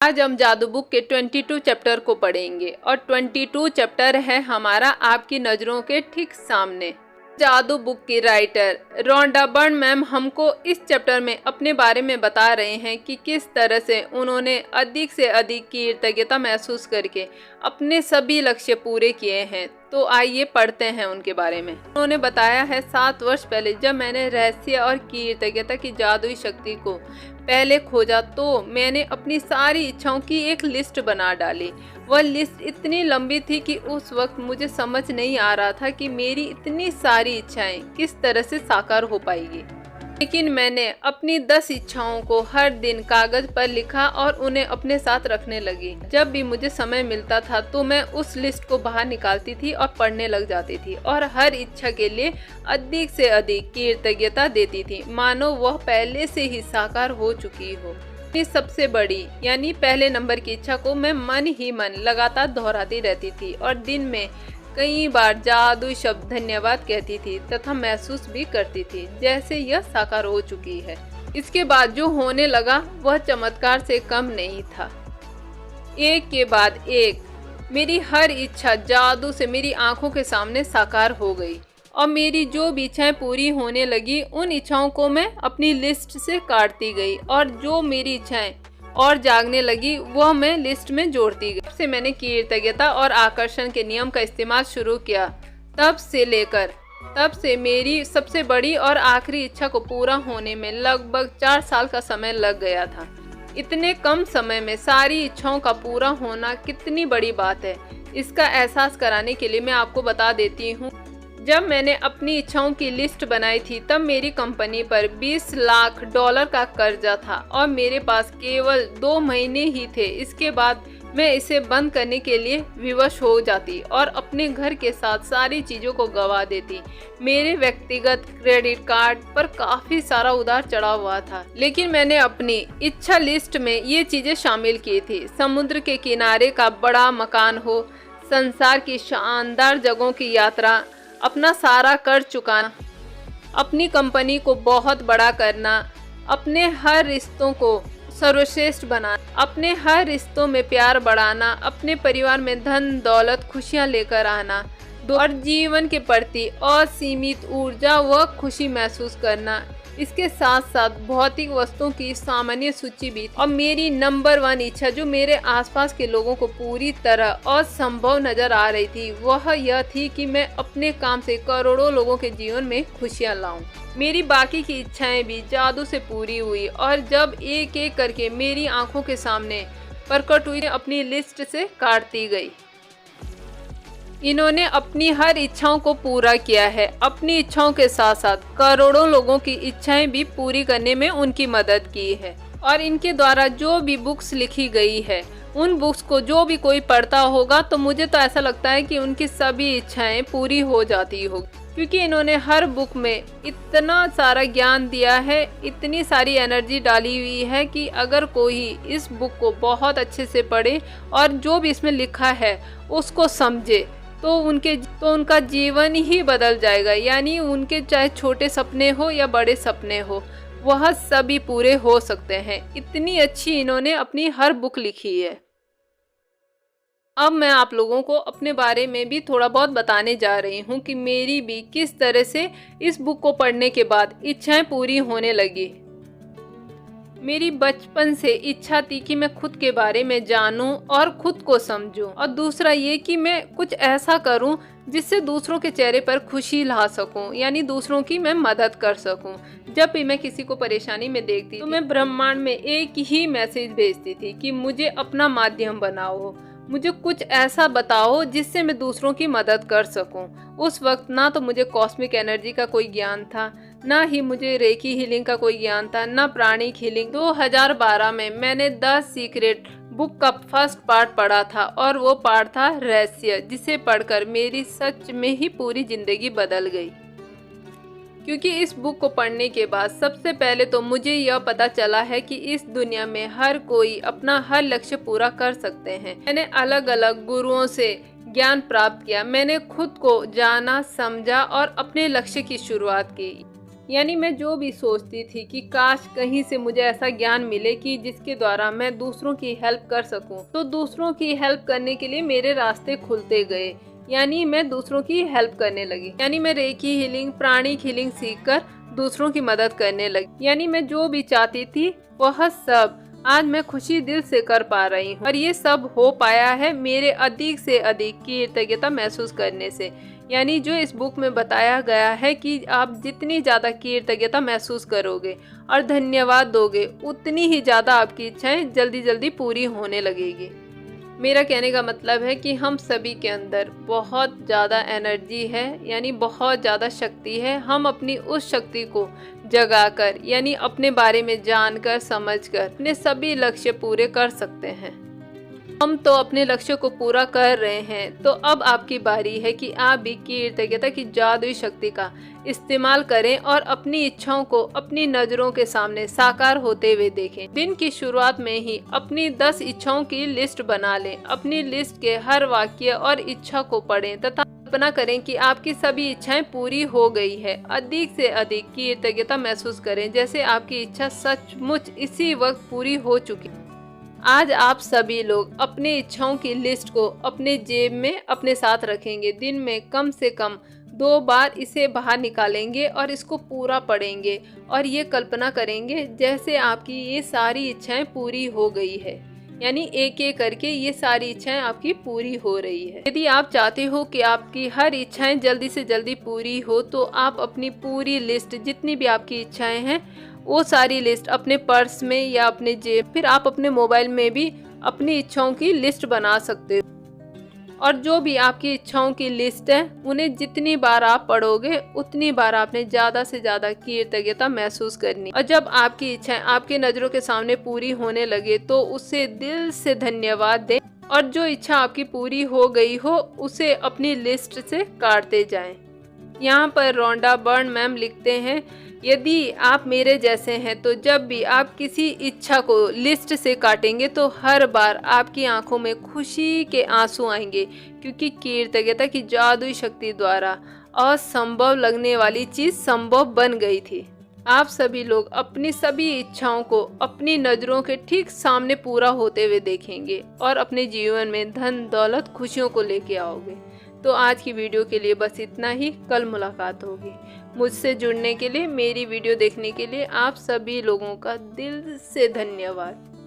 आज हम जादू बुक के 22 चैप्टर को पढ़ेंगे और 22 चैप्टर है हमारा आपकी नज़रों के ठीक सामने। जादू बुक की राइटर रोंडा बर्न मैम हमको इस चैप्टर में अपने बारे में बता रहे हैं कि किस तरह से उन्होंने अधिक से अधिक कृतज्ञता महसूस करके अपने सभी लक्ष्य पूरे किए हैं। तो आइए पढ़ते हैं उनके बारे में। उन्होंने बताया है 7 वर्ष पहले जब मैंने रहस्य और कृतज्ञता की जादुई शक्ति को पहले खोजा तो मैंने अपनी सारी इच्छाओं की एक लिस्ट बना डाली। वह लिस्ट इतनी लंबी थी कि उस वक्त मुझे समझ नहीं आ रहा था कि मेरी इतनी सारी इच्छाएं किस तरह से साकार हो पाएगी। लेकिन मैंने अपनी 10 इच्छाओं को हर दिन कागज पर लिखा और उन्हें अपने साथ रखने लगी। जब भी मुझे समय मिलता था तो मैं उस लिस्ट को बाहर निकालती थी और पढ़ने लग जाती थी और हर इच्छा के लिए अधिक से अधिक कृतज्ञता देती थी, मानो वह पहले से ही साकार हो चुकी हो। अपनी सबसे बड़ी यानी पहले नंबर की इच्छा को मैं मन ही मन लगातार दोहराती रहती थी और दिन में कई बार जादुई शब्द धन्यवाद कहती थी तथा महसूस भी करती थी जैसे यह साकार हो चुकी है। इसके बाद जो होने लगा वह चमत्कार से कम नहीं था। एक के बाद एक मेरी हर इच्छा जादू से मेरी आंखों के सामने साकार हो गई और मेरी जो भी इच्छाएं पूरी होने लगी उन इच्छाओं को मैं अपनी लिस्ट से काटती गई और जो मेरी इच्छाएं और जागने लगी वह मैं लिस्ट में जोड़ती गई। तब से मैंने कृतज्ञता और आकर्षण के नियम का इस्तेमाल शुरू किया। तब से मेरी सबसे बड़ी और आखिरी इच्छा को पूरा होने में लगभग 4 साल का समय लग गया था। इतने कम समय में सारी इच्छाओं का पूरा होना कितनी बड़ी बात है, इसका एहसास कराने के लिए मैं आपको बता देती हूँ। जब मैंने अपनी इच्छाओं की लिस्ट बनाई थी तब मेरी कंपनी पर $20 लाख का कर्जा था और मेरे पास केवल 2 महीने ही थे। इसके बाद मैं इसे बंद करने के लिए विवश हो जाती और अपने घर के साथ सारी चीज़ों को गंवा देती। मेरे व्यक्तिगत क्रेडिट कार्ड पर काफ़ी सारा उधार चढ़ा हुआ था, लेकिन मैंने अपनी इच्छा लिस्ट में ये चीज़ें शामिल की थी। समुद्र के किनारे का बड़ा मकान हो, संसार की शानदार जगहों की यात्रा, अपना सारा कर चुकाना, अपनी कंपनी को बहुत बड़ा करना, अपने हर रिश्तों को सर्वश्रेष्ठ बनाना, अपने हर रिश्तों में प्यार बढ़ाना, अपने परिवार में धन दौलत खुशियां लेकर आना और जीवन के प्रति असीमित ऊर्जा व खुशी महसूस करना। इसके साथ साथ भौतिक वस्तुओं की सामान्य सूची भी। और मेरी नंबर 1 इच्छा जो मेरे आसपास के लोगों को पूरी तरह असंभव नजर आ रही थी वह यह थी कि मैं अपने काम से करोड़ों लोगों के जीवन में खुशियां लाऊं। मेरी बाकी की इच्छाएं भी जादू से पूरी हुई और जब एक एक करके मेरी आंखों के सामने प्रकट हुई अपनी लिस्ट से काटती गई। इन्होंने अपनी हर इच्छाओं को पूरा किया है। अपनी इच्छाओं के साथ साथ करोड़ों लोगों की इच्छाएं भी पूरी करने में उनकी मदद की है और इनके द्वारा जो भी बुक्स लिखी गई है उन बुक्स को जो भी कोई पढ़ता होगा तो मुझे तो ऐसा लगता है कि उनकी सभी इच्छाएं पूरी हो जाती होगी, क्योंकि इन्होंने हर बुक में इतना सारा ज्ञान दिया है, इतनी सारी एनर्जी डाली हुई है कि अगर कोई इस बुक को बहुत अच्छे से पढ़े और जो भी इसमें लिखा है उसको समझे तो उनका जीवन ही बदल जाएगा। यानी उनके चाहे छोटे सपने हो या बड़े सपने हो वह सभी पूरे हो सकते हैं। इतनी अच्छी इन्होंने अपनी हर बुक लिखी है। अब मैं आप लोगों को अपने बारे में भी थोड़ा बहुत बताने जा रही हूँ कि मेरी भी किस तरह से इस बुक को पढ़ने के बाद इच्छाएं पूरी होने लगी। मेरी बचपन से इच्छा थी कि मैं खुद के बारे में जानूं और खुद को समझूं और दूसरा ये कि मैं कुछ ऐसा करूं जिससे दूसरों के चेहरे पर खुशी ला सकूं, यानी दूसरों की मैं मदद कर सकूं। जब भी मैं किसी को परेशानी में देखती तो मैं ब्रह्मांड में एक ही मैसेज भेजती थी कि मुझे अपना माध्यम बनाओ, मुझे कुछ ऐसा बताओ जिससे मैं दूसरों की मदद कर सकूं। उस वक्त ना तो मुझे कॉस्मिक एनर्जी का कोई ज्ञान था, ना ही मुझे रेकी हीलिंग का कोई ज्ञान था, ना प्राणिक हीलिंग। 2012 में मैंने द सीक्रेट बुक का फर्स्ट पार्ट पढ़ा था और वो पार्ट था रहस्य, जिसे पढ़कर मेरी सच में ही पूरी जिंदगी बदल गई। क्योंकि इस बुक को पढ़ने के बाद सबसे पहले तो मुझे यह पता चला है कि इस दुनिया में हर कोई अपना हर लक्ष्य पूरा कर सकते हैं। मैंने अलग अलग गुरुओं से ज्ञान प्राप्त किया, मैंने खुद को जाना समझा और अपने लक्ष्य की शुरुआत की। यानी मैं जो भी सोचती थी कि काश कहीं से मुझे ऐसा ज्ञान मिले कि जिसके द्वारा मैं दूसरों की हेल्प कर सकूं, तो दूसरों की हेल्प करने के लिए मेरे रास्ते खुलते गए। यानी मैं दूसरों की हेल्प करने लगी। यानी मैं रेकी हीलिंग, प्राणिक हीलिंग सीखकर दूसरों की मदद करने लगी। यानी मैं जो भी चाहती थी वह सब आज मैं खुशी दिल से कर पा रही हूँ। और ये सब हो पाया है मेरे अधिक से अधिक कृतज्ञता महसूस करने से। यानी जो इस बुक में बताया गया है कि आप जितनी ज़्यादा कृतज्ञता महसूस करोगे और धन्यवाद दोगे, उतनी ही ज़्यादा आपकी इच्छाएं जल्दी जल्दी पूरी होने लगेगी। मेरा कहने का मतलब है कि हम सभी के अंदर बहुत ज़्यादा एनर्जी है, यानी बहुत ज़्यादा शक्ति है। हम अपनी उस शक्ति को जगाकर, यानी अपने बारे में जानकर समझकर अपने सभी लक्ष्य पूरे कर सकते हैं। हम तो अपने लक्ष्य को पूरा कर रहे हैं, तो अब आपकी बारी है कि आप भी कृतज्ञता की जादुई शक्ति का इस्तेमाल करें और अपनी इच्छाओं को अपनी नजरों के सामने साकार होते हुए देखें। दिन की शुरुआत में ही अपनी 10 इच्छाओं की लिस्ट बना लें। अपनी लिस्ट के हर वाक्य और इच्छा को पढ़ें तथा कल्पना करें कि आपकी सभी इच्छाएं पूरी हो गई है। अधिक से अधिक कृतज्ञता महसूस करें जैसे आपकी इच्छा सचमुच इसी वक्त पूरी हो चुकी। आज आप सभी लोग अपनी इच्छाओं की लिस्ट को अपने जेब में अपने साथ रखेंगे। दिन में कम से कम 2 बार इसे बाहर निकालेंगे और इसको पूरा पढ़ेंगे और ये कल्पना करेंगे जैसे आपकी ये सारी इच्छाएं पूरी हो गई है। यानी एक एक करके ये सारी इच्छाएं आपकी पूरी हो रही है। यदि आप चाहते हो कि आपकी हर इच्छाएं जल्दी से जल्दी पूरी हो, तो आप अपनी पूरी लिस्ट, जितनी भी आपकी इच्छाएं हैं, वो सारी लिस्ट अपने पर्स में या अपने जेब, फिर आप अपने मोबाइल में भी अपनी इच्छाओं की लिस्ट बना सकते हो। और जो भी आपकी इच्छाओं की लिस्ट है, उन्हें जितनी बार आप पढ़ोगे उतनी बार आपने ज़्यादा से ज़्यादा कृतज्ञता महसूस करनी। और जब आपकी इच्छाएं आपकी नज़रों के सामने पूरी होने लगे तो उसे दिल से धन्यवाद दें और जो इच्छा आपकी पूरी हो गई हो उसे अपनी लिस्ट से काटते जाएं। यहाँ पर रोंडा बर्न मैम लिखते हैं, यदि आप मेरे जैसे हैं तो जब भी आप किसी इच्छा को लिस्ट से काटेंगे तो हर बार आपकी आंखों में खुशी के आंसू आएंगे, क्योंकि कृतज्ञता की जादुई शक्ति द्वारा असंभव लगने वाली चीज़ संभव बन गई थी। आप सभी लोग अपनी सभी इच्छाओं को अपनी नज़रों के ठीक सामने पूरा होते हुए देखेंगे और अपने जीवन में धन दौलत खुशियों को लेके आओगे। तो आज की वीडियो के लिए बस इतना ही। कल मुलाकात होगी। मुझसे जुड़ने के लिए, मेरी वीडियो देखने के लिए आप सभी लोगों का दिल से धन्यवाद।